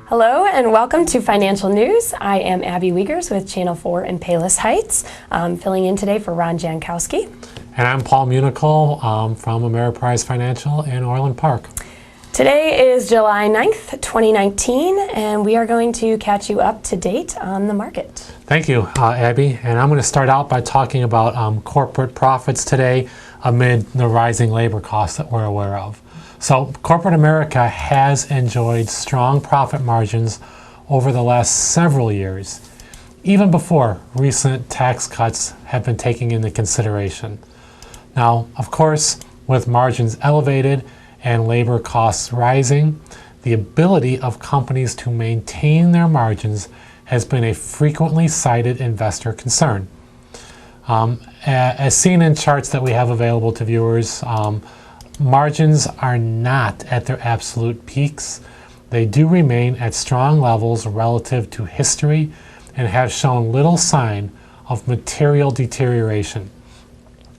Hello and welcome to Financial News. I am Abby Wiegers with Channel 4 in Palos Heights, filling in today for Ron Jankowski. And I'm Paul Munichol from Ameriprise Financial in Orland Park. Today is July 9th, 2019, and we are going to catch you up to date on the market. Thank you, Abby. And I'm going to start out by talking about corporate profits today amid the rising labor costs that we're aware of. So corporate America has enjoyed strong profit margins over the last several years, even before recent tax cuts have been taken into consideration. Now, of course, with margins elevated and labor costs rising, the ability of companies to maintain their margins has been a frequently cited investor concern. As seen in charts that we have available to viewers, margins are not at their absolute peaks. They do remain at strong levels relative to history and have shown little sign of material deterioration.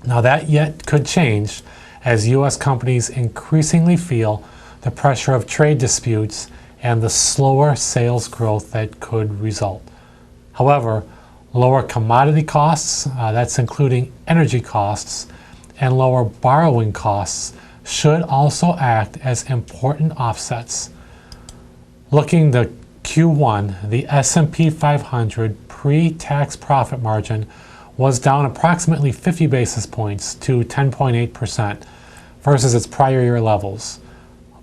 Now that yet could change as U.S. companies increasingly feel the pressure of trade disputes and the slower sales growth that could result. However, lower commodity costs, that's including energy costs, and lower borrowing costs should also act as important offsets. Looking to Q1, the S&P 500 pre-tax profit margin was down approximately 50 basis points to 10.8% versus its prior year levels.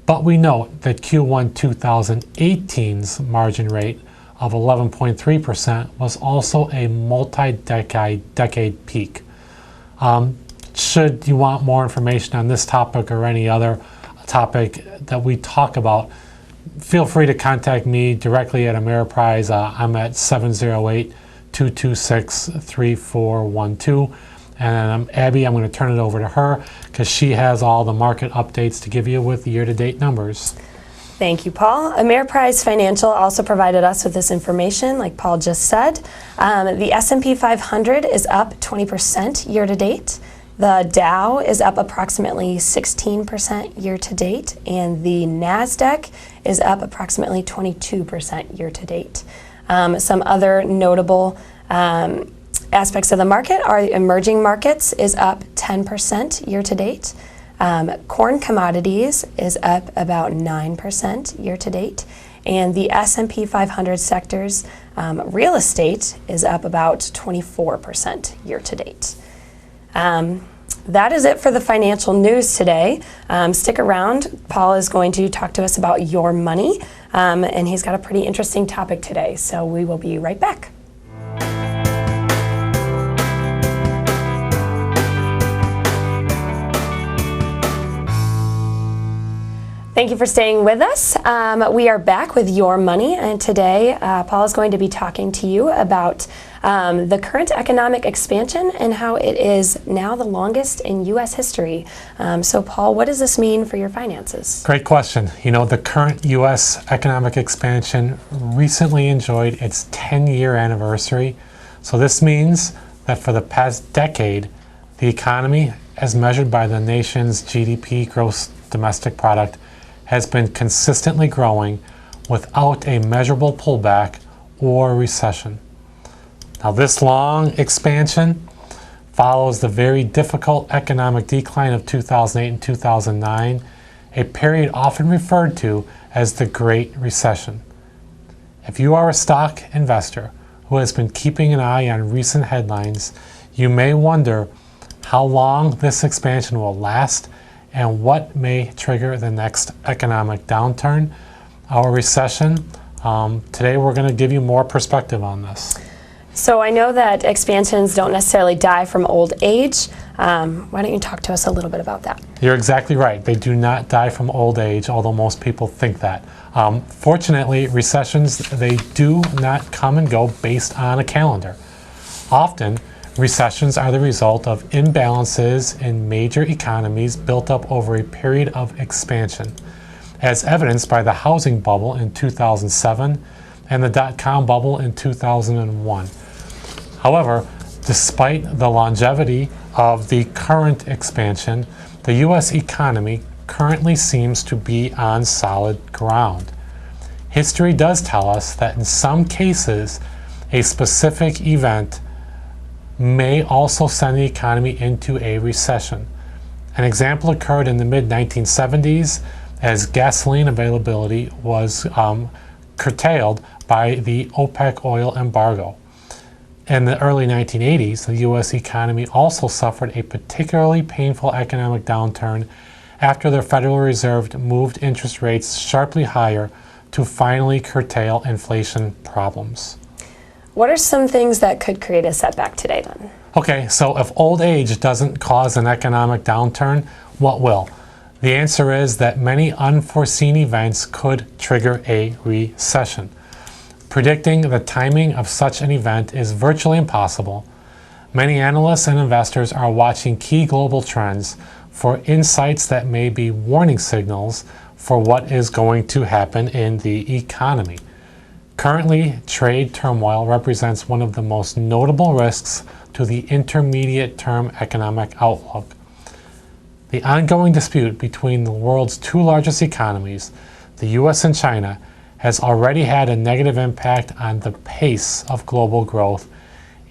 But we note that Q1 2018's margin rate of 11.3% was also a multi-decade peak. Should you want more information on this topic or any other topic that we talk about, feel free to contact me directly at Ameriprise. I'm at 708-226-3412. And Abby, I'm going to turn it over to her because she has all the market updates to give you with year-to-date numbers. Thank you, Paul. Ameriprise Financial also provided us with this information, like Paul just said. The S&P 500 is up 20% year-to-date. The Dow is up approximately 16% year-to-date, and the NASDAQ is up approximately 22% year-to-date. Some other notable aspects of the market are emerging markets is up 10% year-to-date. Corn commodities is up about 9% year-to-date, and the S&P 500 sectors, real estate is up about 24% year-to-date. That is it for the financial news today. Stick around. Paul is going to talk to us about your money, and he's got a pretty interesting topic today, so we will be right back. Thank you for staying with us. We are back with Your Money, and today Paul is going to be talking to you about the current economic expansion and how it is now the longest in U.S. history. So Paul, what does this mean for your finances? Great question. You know, the current U.S. economic expansion recently enjoyed its 10-year anniversary. So this means that for the past decade, the economy, as measured by the nation's GDP, gross domestic product, has been consistently growing without a measurable pullback or recession. Now, this long expansion follows the very difficult economic decline of 2008 and 2009, a period often referred to as the Great Recession. If you are a stock investor who has been keeping an eye on recent headlines, you may wonder how long this expansion will last and what may trigger the next economic downturn, our recession. Today we're going to give you more perspective on this. So I know that expansions don't necessarily die from old age. Why don't you talk to us a little bit about that? You're exactly right. They do not die from old age, although most people think that. Fortunately, recessions, they do not come and go based on a calendar. Often, recessions are the result of imbalances in major economies built up over a period of expansion, as evidenced by the housing bubble in 2007 and the dot-com bubble in 2001. However, despite the longevity of the current expansion, the U.S. economy currently seems to be on solid ground. history does tell us that in some cases, a specific event may also send the economy into a recession. An example occurred in the mid-1970s as gasoline availability was curtailed by the OPEC oil embargo. In the early 1980s, the U.S. economy also suffered a particularly painful economic downturn after the Federal Reserve moved interest rates sharply higher to finally curtail inflation problems. What are some things that could create a setback today then? Okay, so if old age doesn't cause an economic downturn, what will? The answer is that many unforeseen events could trigger a recession. Predicting the timing of such an event is virtually impossible. Many analysts and investors are watching key global trends for insights that may be warning signals for what is going to happen in the economy. Currently, trade turmoil represents one of the most notable risks to the intermediate-term economic outlook. The ongoing dispute between the world's two largest economies, the US and China, has already had a negative impact on the pace of global growth,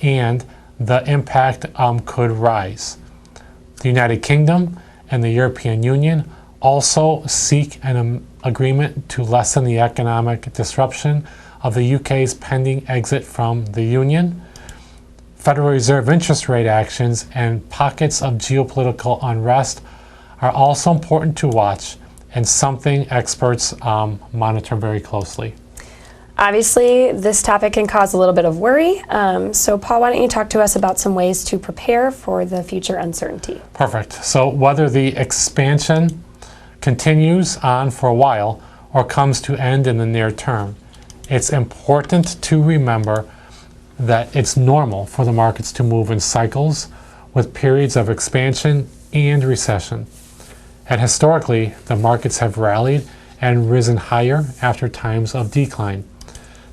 and the impact could rise. The United Kingdom and the European Union also seek an agreement to lessen the economic disruption of the UK's pending exit from the Union. Federal Reserve interest rate actions and pockets of geopolitical unrest are also important to watch and something experts monitor very closely. Obviously, this topic can cause a little bit of worry. So Paul, why don't you talk to us about some ways to prepare for the future uncertainty? Perfect. So whether the expansion continues on for a while or comes to end in the near term, it's important to remember that it's normal for the markets to move in cycles with periods of expansion and recession. And historically, the markets have rallied and risen higher after times of decline.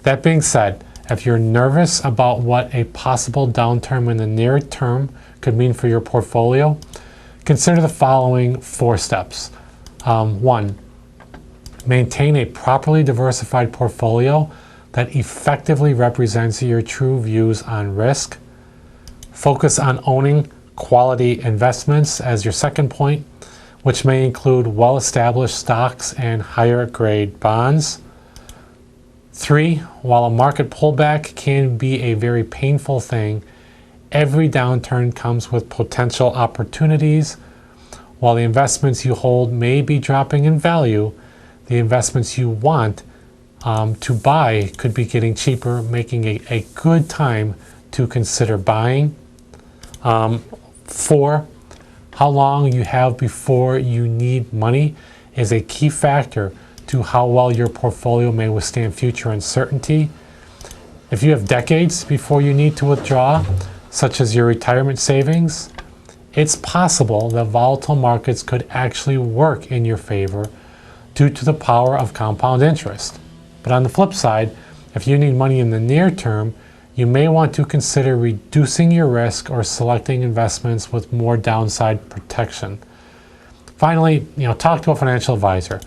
That being said, if you're nervous about what a possible downturn in the near term could mean for your portfolio, consider the following 4 steps. 1. Maintain a properly diversified portfolio that effectively represents your true views on risk. Focus on owning quality investments as your second point, which may include well-established stocks and higher-grade bonds. 3, while a market pullback can be a very painful thing, every downturn comes with potential opportunities. While the investments you hold may be dropping in value, the investments you want to buy could be getting cheaper, making a good time to consider buying. 4, how long you have before you need money is a key factor to how well your portfolio may withstand future uncertainty. If you have decades before you need to withdraw, such as your retirement savings, it's possible that volatile markets could actually work in your favor due to the power of compound interest. But on the flip side, if you need money in the near term, you may want to consider reducing your risk or selecting investments with more downside protection. Finally, talk to a financial advisor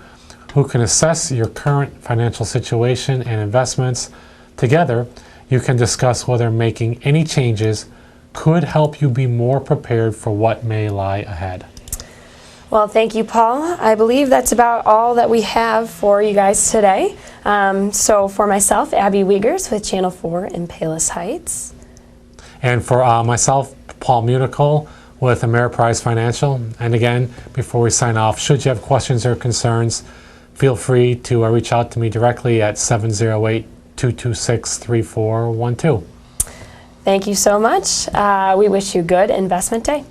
who can assess your current financial situation and investments. Together, you can discuss whether making any changes could help you be more prepared for what may lie ahead. Well, thank you, Paul. I believe that's about all that we have for you guys today. So for myself, Abby Wiegers with Channel 4 in Palos Heights. And for myself, Paul Munichol with Ameriprise Financial. And again, before we sign off, should you have questions or concerns, feel free to reach out to me directly at 708-226-3412. Thank you so much. We wish you good investment day.